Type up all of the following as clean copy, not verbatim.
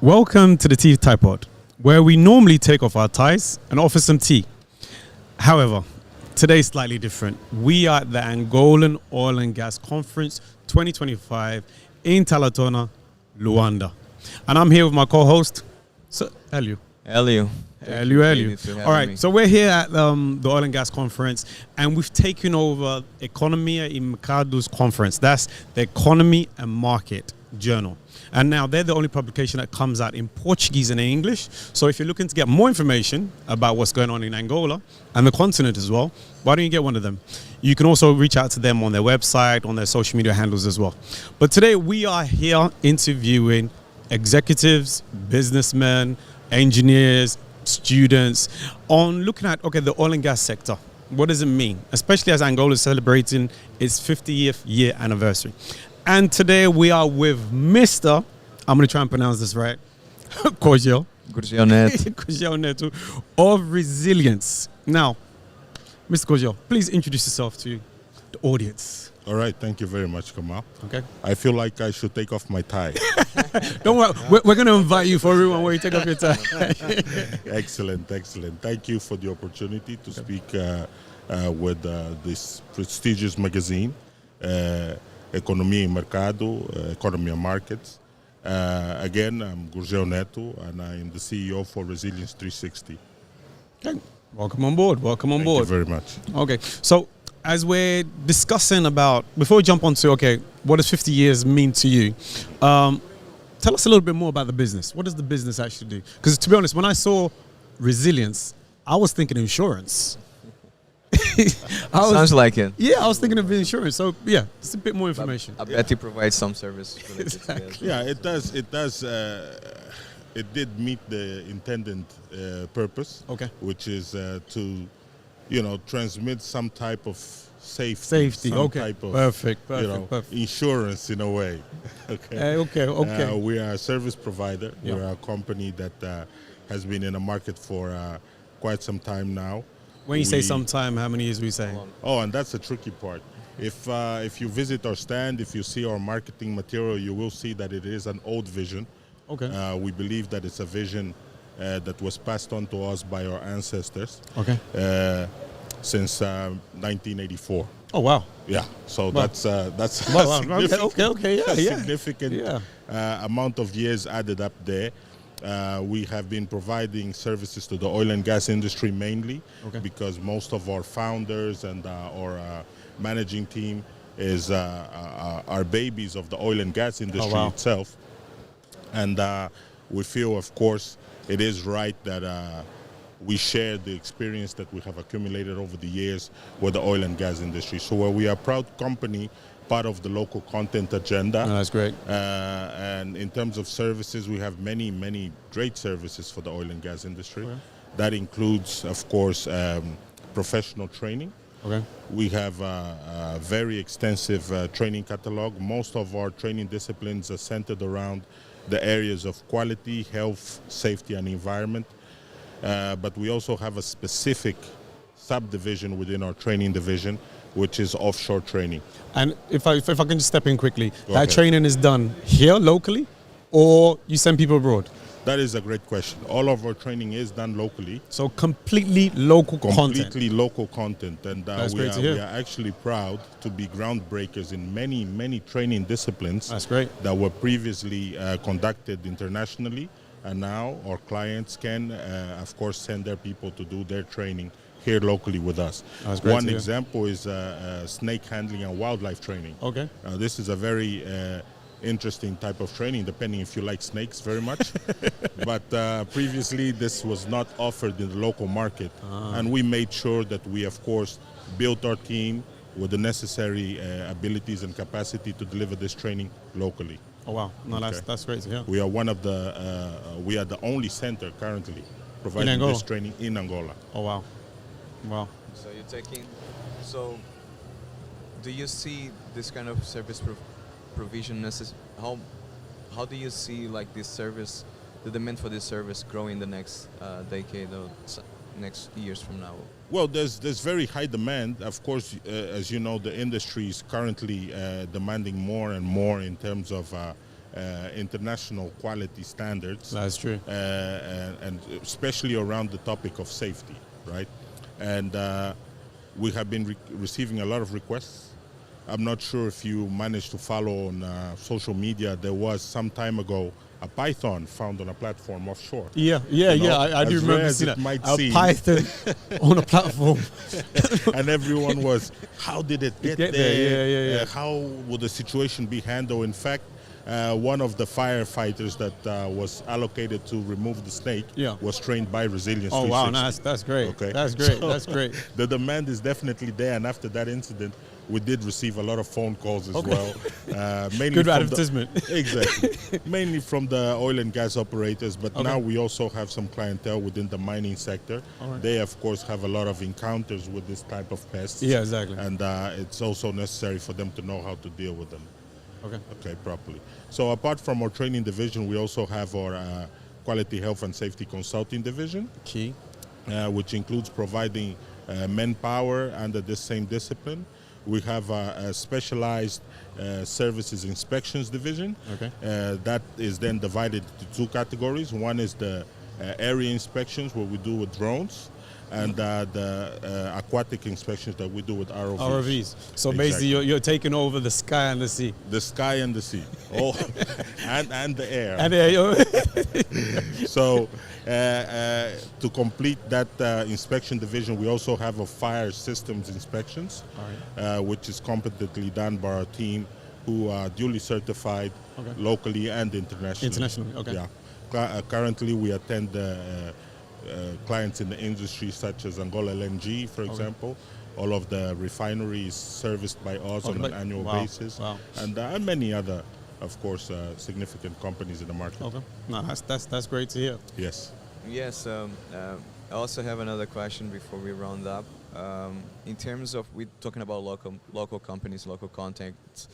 Welcome to the TTiepod, where we normally take off our ties and offer some tea. However, today's slightly different. We are at the Angolan Oil and Gas Conference 2025 in Talatona, Luanda. And I'm here with my co-host, Sir Elio. Elio. All right, so we're here at the Oil and Gas Conference, and we've taken over Economia e Mercados Conference. That's the Economy and Market Journal. And now they're the only publication that comes out in Portuguese and in English. So if you're looking to get more information about what's going on in Angola and the continent as well, why don't you get one of them? You can also reach out to them on their website, on their social media handles as well. But today we are here interviewing executives, businessmen, engineers, students on looking at, okay, the oil and gas sector. What does it mean? Especially as Angola is celebrating its 50th year anniversary. And today we are with Mr. I'm going to try and pronounce this right. Gourgel. Gourgel Neto. Gourgel Neto of Resilience. Now, Mr. Gourgel, please introduce yourself to the audience. All right, thank you very much, Kamal. Okay. I feel like I should take off my tie. Don't worry, we're going to invite you for everyone where you take off your tie. Excellent. Thank you for the opportunity to speak with this prestigious magazine, Economia e Mercado, Economy and Markets. Again, I'm Gourgel Neto, and I'm the CEO for Resilience 360. Okay. Welcome on board. Thank you very much. Okay, so as we're discussing about, before we jump onto, okay, what does 50 years mean to you? Tell us a little bit more about the business. What does the business actually do? Because to be honest, when I saw Resilience, I was thinking insurance. Sounds like it. Yeah, I was thinking of insurance. So yeah, just a bit more information. I bet you provide some service. Exactly. Yeah, it does. It did meet the intended purpose. Okay. Which is to, transmit some type of safety. Some Okay. type of, Perfect. insurance in a way. Okay. Okay. We are a service provider. Yeah. We're a company that has been in the market for quite some time now. When you say sometime, how many years we say? Oh, and that's the tricky part. If you visit our stand, if you see our marketing material, you will see that it is an old vision. Okay. We believe that it's a vision that was passed on to us by our ancestors. Okay. Since 1984. Oh wow. Yeah. So Wow. that's Wow. a Yeah. significant amount of years added up there. We have been providing services to the oil and gas industry mainly, because most of our founders and our managing team is our babies of the oil and gas industry itself. And we feel, of course, it is right that we share the experience that we have accumulated over the years with the oil and gas industry. So we are a proud company, part of the local content agenda. Oh, that's great. And in terms of services, we have many great services for the oil and gas industry. Okay. That includes, of course, professional training. Okay. We have a very extensive training catalog. Most of our training disciplines are centered around the areas of quality, health, safety, and environment. But we also have a specific subdivision within our training division, which is offshore training. And if I can just step in quickly, Go that ahead. training is done here locally, or you send people abroad? That is a great question. All of our training is done locally. So completely local content. Completely local content. And That's we great to hear. are actually proud to be groundbreakers in many training disciplines. That's great. That were previously conducted internationally. And now our clients can, of course, send their people to do their training here locally with us. That's great One to hear. example is snake handling and wildlife training. Okay. This is a very interesting type of training, depending if you like snakes very much. But previously, this was not offered in the local market. And we made sure that we, of course, built our team with the necessary abilities and capacity to deliver this training locally. Oh wow. No, that's great to hear. We are one of we are the only center currently providing this training in Angola. Oh wow. Wow. So do you see this kind of service provision how do you see like this service, the demand for this service grow in the next decade or next years from now? Well, there's very high demand. Of course, as you know, the industry is currently demanding more and more in terms of international quality standards. That's true. And especially around the topic of safety, right? And we have been receiving a lot of requests. I'm not sure if you managed to follow on social media. There was some time ago a python found on a platform offshore. Yeah. I do remember seeing that. A seem. python on a platform. And everyone was, how did it get there? Yeah. How would the situation be handled? In fact, one of the firefighters that was allocated to remove the snake was trained by Resilience 360. Oh, wow, that's great. Okay. That's great. So that's great. The demand is definitely there, and after that incident, we did receive a lot of phone calls as well. Mainly Good advertisement. Exactly. Mainly from the oil and gas operators, but now we also have some clientele within the mining sector. Right. They, of course, have a lot of encounters with this type of pests. Yeah, exactly. And it's also necessary for them to know how to deal with them. Okay, properly. So apart from our training division, we also have our quality health and safety consulting division. Key. Which includes providing manpower under this same discipline. We have a specialized services inspections division. That is then divided into two categories. One is the area inspections, what we do with drones, and the aquatic inspections that we do with ROVs. ROVs. So Exactly. basically, you're taking over the sky and the sea. The sky and the sea, and the air. And So to complete that inspection division, we also have a fire systems inspections, which is competently done by our team, who are duly certified locally and internationally. Internationally, okay. Yeah. Currently, we attend clients in the industry such as Angola LNG, for example. All of the refineries serviced by us on an annual basis, and many other, of course, significant companies in the market. No, that's great to hear. Yes. Yes. I also have another question before we round up. In terms of we're talking about local companies, local contacts.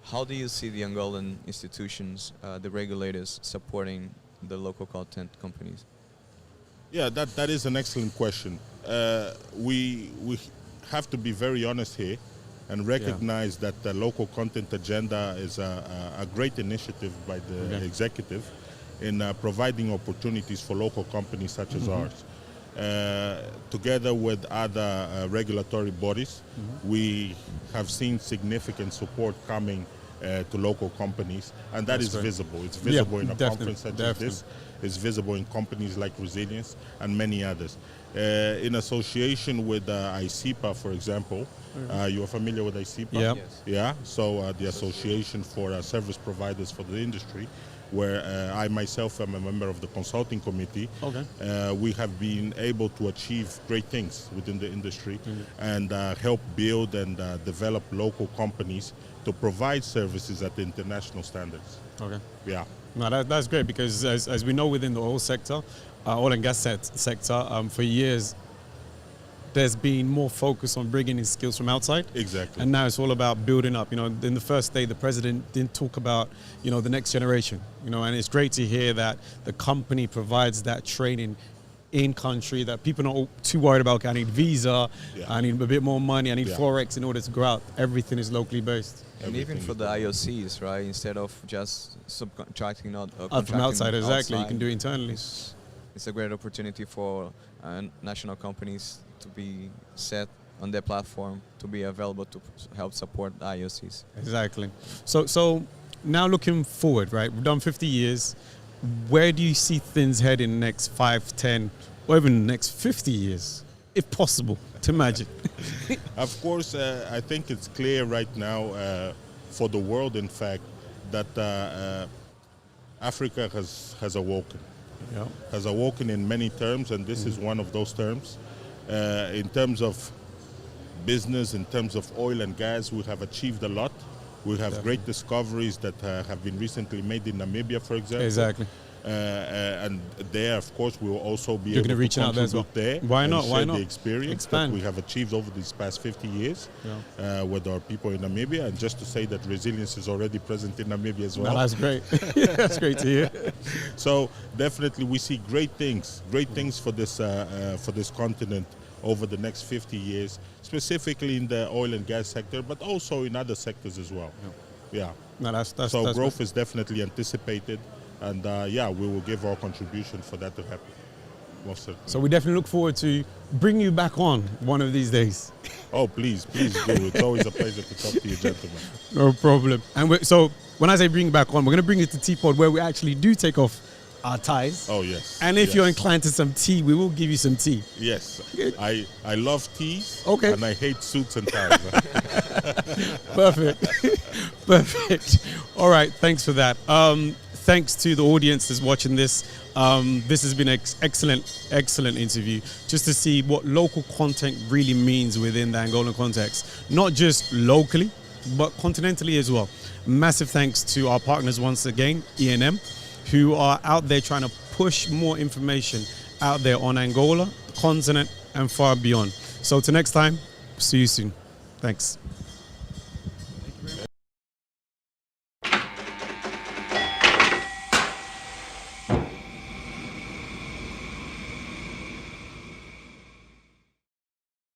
How do you see the Angolan institutions, the regulators, supporting the local content companies? Yeah, that is an excellent question. We have to be very honest here and recognize that the local content agenda is a great initiative by the executive in providing opportunities for local companies such as ours. Together with other regulatory bodies, we have seen significant support coming to local companies, and that is visible. It's visible in a conference such as this. It's visible in companies like Resilience and many others. In association with ICIPA, for example, you are familiar with ICIPA? Yeah. Yes. Yeah, so the Association for Service Providers for the Industry, where I myself am a member of the consulting committee. We have been able to achieve great things within the industry and help build and develop local companies to provide services at the international standards. Yeah. No, that's great, because as we know, within the oil sector, oil and gas sector, for years, there's been more focus on bringing in skills from outside. Exactly. And now it's all about building up. You know, in the first day, the president didn't talk about, the next generation. And it's great to hear that the company provides that training in country, that people are not too worried about, I need visa, I need a bit more money, I need Forex in order to grow out. Everything is locally based. And even for the IOCs, right? Instead of just subcontracting out from outside, exactly. You can do it internally. It's a great opportunity for national companies to be set on their platform, to be available to help support the IOCs. Exactly. So now looking forward, right? We've done 50 years. Where do you see things head in the next 5, 10, or even the next 50 years, if possible, to imagine? Of course, I think it's clear right now for the world, in fact, that Africa has awoken. Has awoken in many terms, and this is one of those terms. In terms of business, in terms of oil and gas, we have achieved a lot. We have great discoveries that have been recently made in Namibia, for example. Exactly. And there, of course, we will also be You're able to reach out there as well. there. Why not? Share Why not? The experience that we have achieved over these past 50 years with our people in Namibia. And just to say that Resilience is already present in Namibia as well. No, that's great. That's great to hear. So definitely we see great things for this continent over the next 50 years, specifically in the oil and gas sector, but also in other sectors as well. Yeah. No, that's growth is definitely anticipated, and we will give our contribution for that to happen. Most certainly. So we definitely look forward to bringing you back on one of these days. Oh, please do. It's always a pleasure to talk to you, gentlemen. No problem. And so when I say bring you back on, we're going to bring you to TTiepod where we actually do take off our ties. Oh, yes. And if you're inclined to some tea, we will give you some tea. Yes. I love teas. Okay. And I hate suits and ties. Perfect. Perfect. All right. Thanks for that. Thanks to the audience that's watching this. This has been an excellent interview just to see what local content really means within the Angolan context. Not just locally, but continentally as well. Massive thanks to our partners once again, E&M, who are out there trying to push more information out there on Angola, the continent, and far beyond. So till next time, see you soon. Thanks.